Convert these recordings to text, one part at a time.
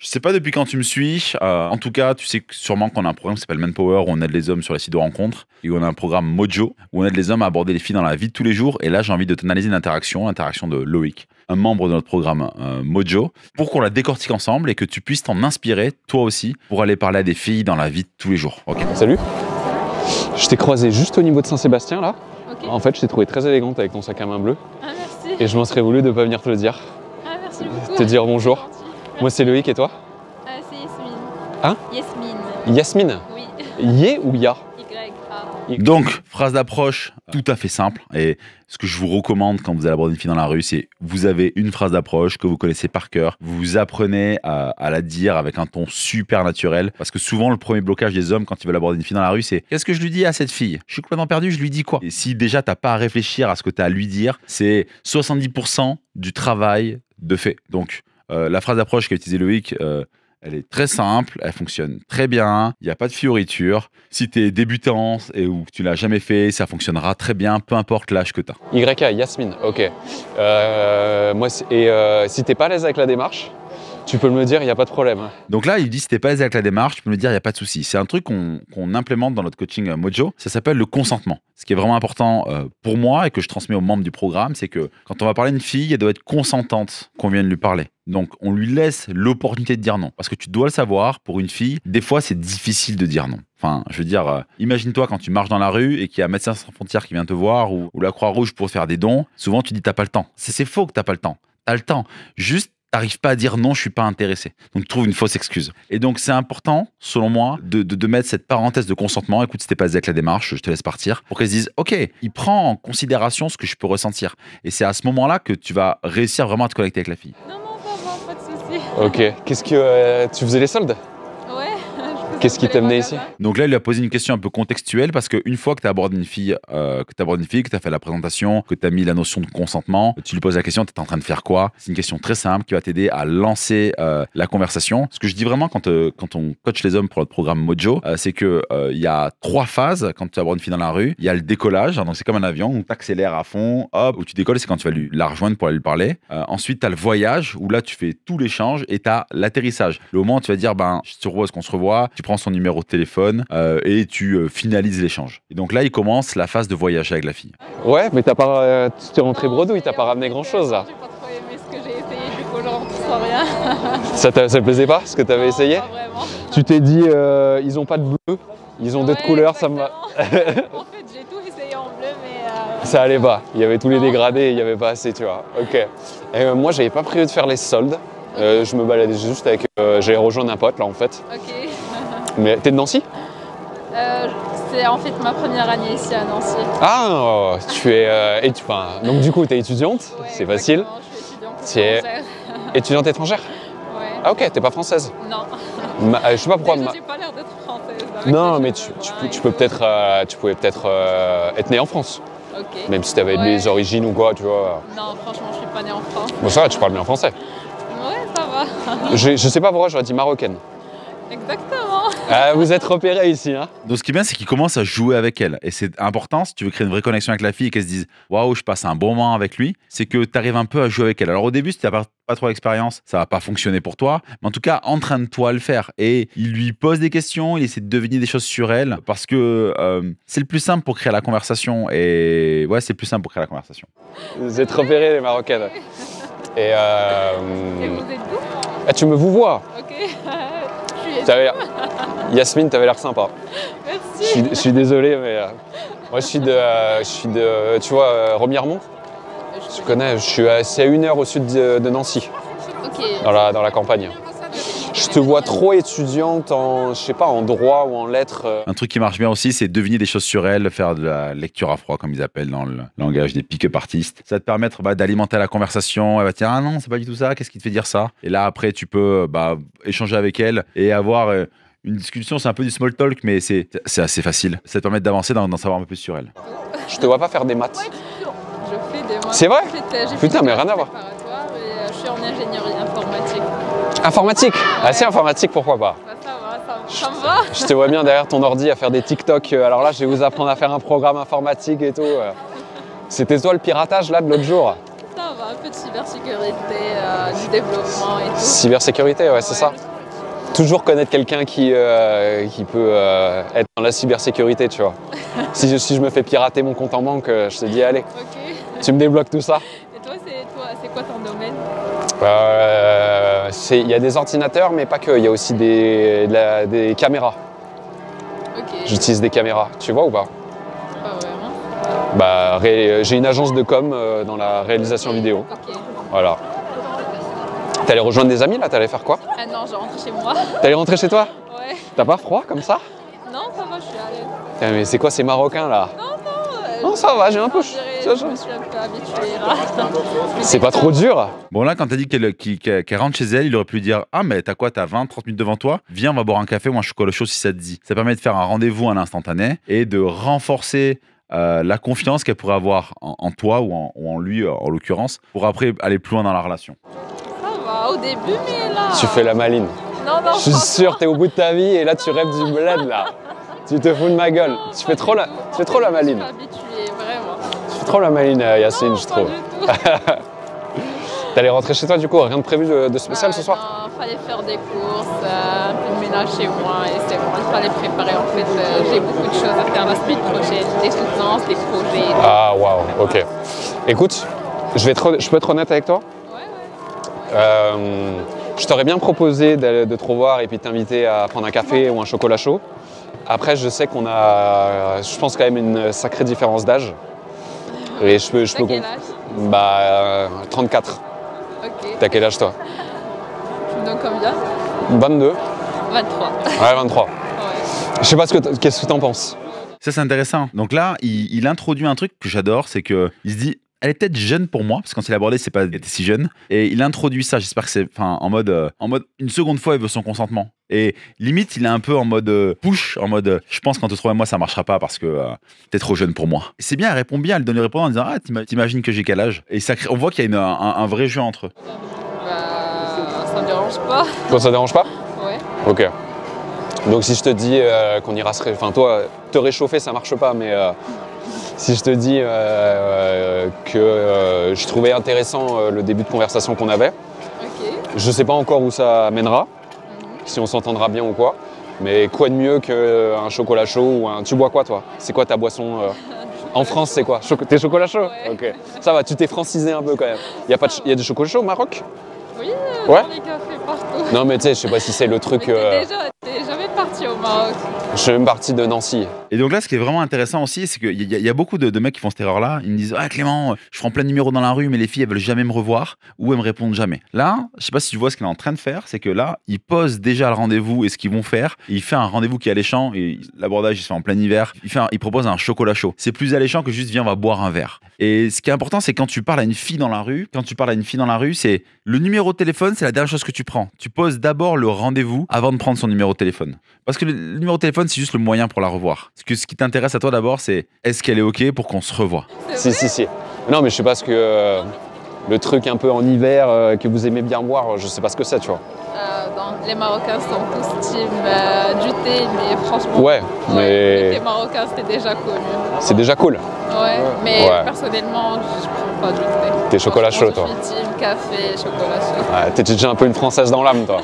Je sais pas depuis quand tu me suis. En tout cas, tu sais sûrement qu'on a un programme qui s'appelle Manpower où on aide les hommes sur les sites de rencontres. Et où on a un programme Mojo où on aide les hommes à aborder les filles dans la vie de tous les jours. Et là, j'ai envie de t'analyser l'interaction de Loïc, un membre de notre programme Mojo, pour qu'on la décortique ensemble et que tu puisses t'en inspirer, toi aussi, pour aller parler à des filles dans la vie de tous les jours. Ok. Salut. Je t'ai croisé juste au niveau de Saint-Sébastien là. Okay. En fait, je t'ai trouvé très élégante avec ton sac à main bleu. Ah, merci. Et je m'en serais voulu de ne pas venir te le dire. Ah, merci beaucoup. Te dire bonjour. Moi, c'est Loïc et toi? C'est Yasmine. Hein? Yasmine. Yasmine? Oui. Yé ou Ya? Y-A. Donc, phrase d'approche tout à fait simple. Et ce que je vous recommande quand vous allez aborder une fille dans la rue, c'est vous avez une phrase d'approche que vous connaissez par cœur. Vous apprenez à la dire avec un ton super naturel. Parce que souvent, le premier blocage des hommes quand ils veulent aborder une fille dans la rue, c'est qu'est-ce que je lui dis à cette fille? Je suis complètement perdu, je lui dis quoi? Et si déjà, t'as pas à réfléchir à ce que tu as à lui dire, c'est 70% du travail de fait. Donc, la phrase d'approche qu'a utilisée Loïc, elle est très simple, elle fonctionne très bien, il n'y a pas de fioriture. Si tu es débutant ou que tu l'as jamais fait, ça fonctionnera très bien, peu importe l'âge que tu as. YA, Yasmine, ok. Si t'es pas à l'aise avec la démarche, tu peux me dire, il n'y a pas de problème. Donc là, il dit si t'es pas à l'aise avec la démarche, tu peux me dire, il n'y a pas de souci. C'est un truc qu'on implémente dans notre coaching Mojo, ça s'appelle le consentement. Ce qui est vraiment important pour moi et que je transmets aux membres du programme, c'est que quand on va parler à une fille, elle doit être consentante qu'on vienne lui parler. Donc, on lui laisse l'opportunité de dire non. Parce que tu dois le savoir, pour une fille, des fois, c'est difficile de dire non. Enfin, je veux dire, imagine-toi quand tu marches dans la rue et qu'il y a Médecins Sans Frontières qui vient te voir ou la Croix-Rouge pour faire des dons. Souvent, tu dis t'as pas le temps. C'est faux que t'as pas le temps. T'as le temps. Juste, t'arrives pas à dire non, je suis pas intéressé. Donc, trouve une fausse excuse. Et donc, c'est important, selon moi, de mettre cette parenthèse de consentement. Écoute, si t'es pas avec la démarche, je te laisse partir. Pour qu'elle se dise, OK, il prend en considération ce que je peux ressentir. Et c'est à ce moment-là que tu vas réussir vraiment à te connecter avec la fille. Non, ça va, pas de soucis. Ok. Qu'est-ce que tu faisais les soldes? Ouais. Qu'est-ce qui t'a amené ici? Donc là, il lui a posé une question un peu contextuelle parce qu'une fois que tu as abordé une fille, que tu as fait la présentation, que tu as mis la notion de consentement, tu lui poses la question, tu es en train de faire quoi? C'est une question très simple qui va t'aider à lancer la conversation. Ce que je dis vraiment quand on coach les hommes pour notre programme Mojo, c'est qu'il y a 3 phases quand tu abordes une fille dans la rue. Il y a le décollage, donc c'est comme un avion où tu accélères à fond, hop, où tu décolles, c'est quand tu vas la rejoindre pour aller lui parler. Ensuite, tu as le voyage où là, tu fais tout l'échange et tu as l'atterrissage. Le moment où tu vas dire, je te revois, est-ce qu'on se revoit? Tu prends son numéro de téléphone et tu finalises l'échange. Et donc là, il commence la phase de voyage avec la fille. Ouais, mais tu t'es rentré bredouille, t'as pas ramené grand-chose là. J'ai pas trop aimé ce que j'ai essayé, du coup, je rentre sans rien. Ça te plaisait pas ce que t'avais essayé? Pas vraiment. Tu t'es dit, ils ont pas de bleu, ils ont d'autres couleurs, ça me va. En fait, j'ai tout essayé en bleu, mais. Ça allait pas, il y avait tous les dégradés, il y avait pas assez, tu vois. Ok. Et moi, j'avais pas prévu de faire les soldes. Je me baladais juste avec. J'allais rejoindre un pote là en fait. Ok. Mais t'es de Nancy? C'est en fait ma première année ici à Nancy. Ah, tu es. Donc du coup, t'es étudiante, Ouais, c'est facile. Je suis étudiante étrangère. Étudiante étrangère? Ouais. Ah ok, t'es pas française? Non. Je sais pas pourquoi. J'ai pas l'air d'être française. Non, mais tu pouvais peut-être être née en France. Ok. Même si t'avais des origines ou quoi, tu vois. Non, franchement, je suis pas née en France. Bon, ça va, tu parles bien français. Ouais, ça va. Je sais pas pourquoi j'aurais dit marocaine. Exactement. Ah, vous êtes repérés ici, hein? Donc ce qui est bien, c'est qu'il commence à jouer avec elle. Et c'est important, si tu veux créer une vraie connexion avec la fille et qu'elle se dise « Waouh, je passe un bon moment avec lui », c'est que tu arrives un peu à jouer avec elle. Alors au début, si tu n'as pas trop d'expérience, ça va pas fonctionner pour toi. Mais en tout cas, entraîne-toi à le faire. Et il lui pose des questions, il essaie de deviner des choses sur elle parce que c'est le plus simple pour créer la conversation. Et ouais, c'est le plus simple pour créer la conversation. Vous êtes repérés, les Marocaines. Et vous êtes d'où? Ah, tu me vous vois? Ok. Yasmine, t'avais l'air sympa. Merci. Je suis désolé, mais moi je suis de tu vois, Remiremont. Tu connais, c'est à 1 heure au sud de Nancy, Ok. dans la campagne. Je te vois trop étudiante en, je sais pas, en droit ou en lettres. Un truc qui marche bien aussi, c'est deviner des choses sur elle, faire de la lecture à froid, comme ils appellent dans le langage des pick-up artistes. Ça va te permettre d'alimenter la conversation. Elle va te dire « Ah non, c'est pas du tout ça, qu'est-ce qui te fait dire ça ?» Et là, après, tu peux échanger avec elle et avoir une discussion. C'est un peu du small talk, mais c'est assez facile. Ça te permet d'avancer, d'en savoir un peu plus sur elle. Je te vois pas faire des maths. Je fais des maths. C'est vrai? En fait, Putain, mais rien à voir. Je suis en ingénierie informatique. Informatique? Ah si, informatique, pourquoi pas? Ça me va. Je te vois bien derrière ton ordi à faire des TikTok. Alors là, je vais vous apprendre à faire un programme informatique et tout. C'était toi le piratage là de l'autre jour? Ça va, peu de cybersécurité, du développement et tout. Cybersécurité, ouais, c'est ça. Toujours connaître quelqu'un qui peut être dans la cybersécurité, tu vois. Si je me fais pirater mon compte en banque, je te dis, allez, Ok. tu me débloques tout ça. Et toi, c'est quoi ton domaine? Il y a des ordinateurs, mais pas que. Il y a aussi des caméras. Ok. J'utilise des caméras. Tu vois ou pas? Pas vraiment. Bah, j'ai une agence de com dans la réalisation vidéo. Ok. Voilà. T'allais rejoindre des amis là? T'allais faire quoi? Ah non, je rentre chez moi. T'allais rentrer chez toi? Ouais. T'as pas froid comme ça? Non, ça va, je suis à l'aise. Putain, mais c'est quoi ces Marocains là? Non, ça va, j'ai un peu. Je me suis un peu habituée là. C'est pas trop dur? Bon, là, quand t'as dit qu'elle rentre chez elle, il aurait pu dire ah, mais t'as quoi? T'as 20, 30 minutes devant toi? Viens, on va boire un café ou un chocolat chaud si ça te dit. Ça permet de faire un rendez-vous à l'instantané et de renforcer la confiance qu'elle pourrait avoir en toi ou en lui, en l'occurrence, pour après aller plus loin dans la relation. Ça va, au début, mais là. Tu fais la maline. Non, non, Je suis sûr, t'es au bout de ta vie et là tu rêves du bled là. Tu te fous de ma gueule. Tu fais trop la maline. Je suis habituée, vraiment. Tu fais trop la maline, Yacine, je trouve. Pas du tout. T'allais rentrer chez toi du coup? Rien de prévu de spécial ce soir? Non, fallait faire des courses, un peu de ménage chez moi et c'est bon, il fallait préparer en fait. J'ai beaucoup de choses à faire la semaine prochaine, des soutenances, des projets. Ah waouh, ok. Écoute, je peux être honnête avec toi? Ouais. Je t'aurais bien proposé de te revoir et puis de t'inviter à prendre un café ou un chocolat chaud. Après, je sais qu'on a, je pense quand même une sacrée différence d'âge. Et je peux T'as quel âge? Bah, 34. Ok. T'as quel âge toi? Tu me donnes combien? 22. 23. Ouais, 23. Ouais. Je sais pas qu'est-ce que t'en penses. Ça, c'est intéressant. Donc là, il introduit un truc que j'adore, c'est que il se dit, elle est peut-être jeune pour moi, parce que quand il a abordé, c'est pas elle était si jeune. Et il introduit ça, j'espère que c'est en mode une seconde fois, il veut son consentement. Et limite, il est un peu en mode push, en mode je pense qu'en te trouvant moi, ça marchera pas parce que t'es trop jeune pour moi. Et c'est bien, elle répond bien, elle donne les réponses en disant ah, t'imagines que j'ai quel âge? Et ça on voit qu'il y a un vrai jeu entre eux. Bah, ça me dérange pas. Toi, ça dérange pas? Ouais. Ok. Donc si je te dis qu'on ira enfin toi, te réchauffer, ça marche pas, mais si je te dis que je trouvais intéressant le début de conversation qu'on avait, Ok. je sais pas encore où ça mènera, si on s'entendra bien ou quoi, mais quoi de mieux qu'un chocolat chaud ou un... Tu bois quoi toi? C'est quoi ta boisson En France, c'est quoi? T'es chocolat chaud? Ouais. Ok. Ça va, tu t'es francisé un peu quand même. Il y a du chocolat chaud au Maroc? Oui, Ouais. dans les cafés partout. Non mais tu sais, je sais pas si c'est le truc... Mais t'es jamais parti au Maroc. Je suis même parti de Nancy. Et donc là, ce qui est vraiment intéressant aussi, c'est qu'il y a beaucoup de mecs qui font cette erreur-là. Ils me disent ah Clément, je prends plein de numéros dans la rue, mais les filles elles veulent jamais me revoir ou elles me répondent jamais. Là, je sais pas si tu vois ce qu'il est en train de faire, c'est que là, il pose déjà le rendez-vous et ce qu'ils vont faire. Et il fait un rendez-vous qui est alléchant et l'abordage il se fait en plein hiver. Il propose un chocolat chaud. C'est plus alléchant que juste viens on va boire un verre. Et ce qui est important, c'est quand tu parles à une fille dans la rue, c'est le numéro de téléphone, c'est la dernière chose que tu prends. Tu poses d'abord le rendez-vous avant de prendre son numéro de téléphone. Parce que le numéro de téléphone, c'est juste le moyen pour la revoir. Ce qui t'intéresse à toi d'abord, c'est est-ce qu'elle est OK pour qu'on se revoie? Si. Non, mais je sais pas ce que le truc un peu en hiver que vous aimez bien boire, je sais pas ce que c'est, tu vois. Donc, les Marocains sont tous team du thé, mais franchement, Ouais, mais- le thé marocain c'était déjà connu. C'est déjà cool. Ouais, mais Ouais. personnellement, je prends pas du thé. T'es chocolat Franchement, chaud, toi. Je suis team café, chocolat chaud. Ouais, t'es déjà un peu une française dans l'âme, toi.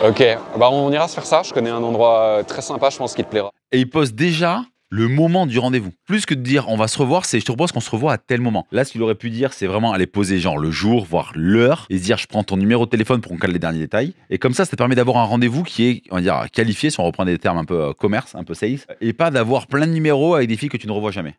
Ok, bah on ira se faire ça. Je connais un endroit très sympa, je pense qu'il te plaira. Et il pose déjà le moment du rendez-vous. Plus que de dire on va se revoir, c'est je te propose qu'on se revoie à tel moment. Là, ce qu'il aurait pu dire, c'est vraiment aller poser genre le jour, voire l'heure, et se dire je prends ton numéro de téléphone pour qu'on cale les derniers détails. Et comme ça te permet d'avoir un rendez-vous qui est, on va dire, qualifié, si on reprend des termes un peu commerce, un peu sales, et pas d'avoir plein de numéros avec des filles que tu ne revois jamais.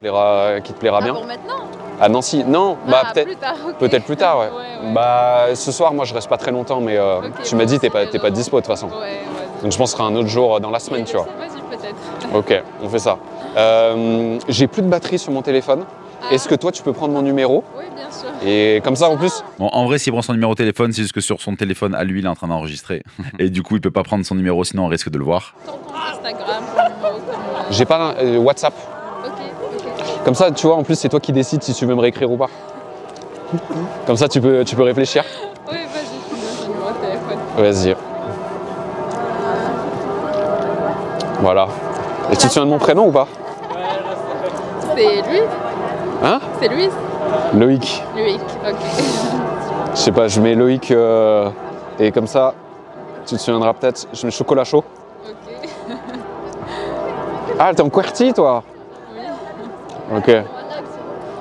Qui te plaira bien. Pour maintenant? À Nancy? Non, bah Ah, peut-être. plus tard, ok. Peut-être plus tard, ouais. Ouais. Bah ce soir, moi je reste pas très longtemps, mais Ok, tu m'as dit t'es pas vas-y, dispo de toute façon. Ouais, vas-y. Donc je pense que ce sera un autre jour dans la semaine, tu vois. Vas-y, peut-être. Ok, on fait ça. J'ai plus de batterie sur mon téléphone. Ah. Est-ce que toi tu peux prendre mon numéro? Oui, bien sûr. Et comme ça en plus, Bon, en vrai, s'il prend son numéro de téléphone, c'est juste que sur son téléphone, à lui, il est en train d'enregistrer. Et du coup, il peut pas prendre son numéro, sinon on risque de le voir. Ton compte Instagram, ton numéro, comme... j'ai pas WhatsApp. Ok. Comme ça, tu vois, en plus c'est toi qui décides si tu veux me réécrire ou pas. Comme ça tu peux réfléchir. Oui, vas-y, tu me donnes ton numéro de téléphone. Vas-y. Voilà. Et tu te souviens de mon prénom ou pas? C'est lui? Hein? C'est lui? Loïc. Loïc, ok. Je sais pas, je mets Loïc et comme ça, tu te souviendras peut-être, je mets chocolat chaud. Ok. Ah, t'es en QWERTY toi? Oui. Ok.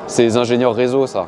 C'est les ingénieurs réseau ça.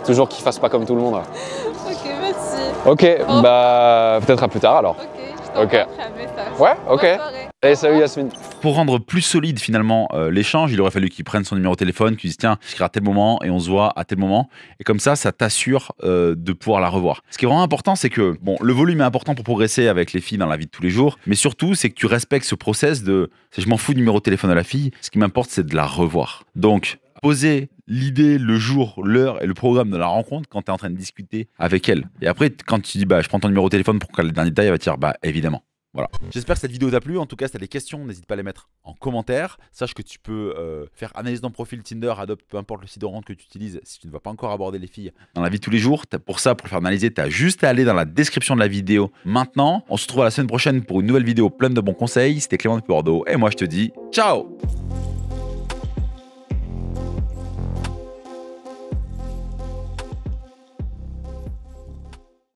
Toujours qu'ils fassent pas comme tout le monde. Ok, merci. Ok, bah peut-être à plus tard alors. Ok, je t'envoie Ok. après un message. Ouais, ok. Bonne soirée. Allez, salut Yasmine. Pour rendre plus solide finalement l'échange, il aurait fallu qu'il prenne son numéro de téléphone, qu'il dise tiens, je serai à tel moment et on se voit à tel moment. Et comme ça t'assure de pouvoir la revoir. Ce qui est vraiment important, c'est que bon, le volume est important pour progresser avec les filles dans la vie de tous les jours, mais surtout c'est que tu respectes ce process de je m'en fous du numéro de téléphone de la fille, ce qui m'importe c'est de la revoir. Donc poser l'idée, le jour, l'heure et le programme de la rencontre quand tu es en train de discuter avec elle. Et après, quand tu dis je prends ton numéro de téléphone pour qu'elle ait un détail, elle va te dire évidemment. Voilà. J'espère que cette vidéo t'a plu. En tout cas, si tu as des questions, n'hésite pas à les mettre en commentaire. Sache que tu peux faire analyse d'un profil Tinder, adopte peu importe le site de rencontre que tu utilises si tu ne vas pas encore aborder les filles dans la vie de tous les jours. Pour le faire analyser, tu as juste à aller dans la description de la vidéo maintenant. On se retrouve la semaine prochaine pour une nouvelle vidéo pleine de bons conseils. C'était Clément de Bordeaux et moi je te dis ciao.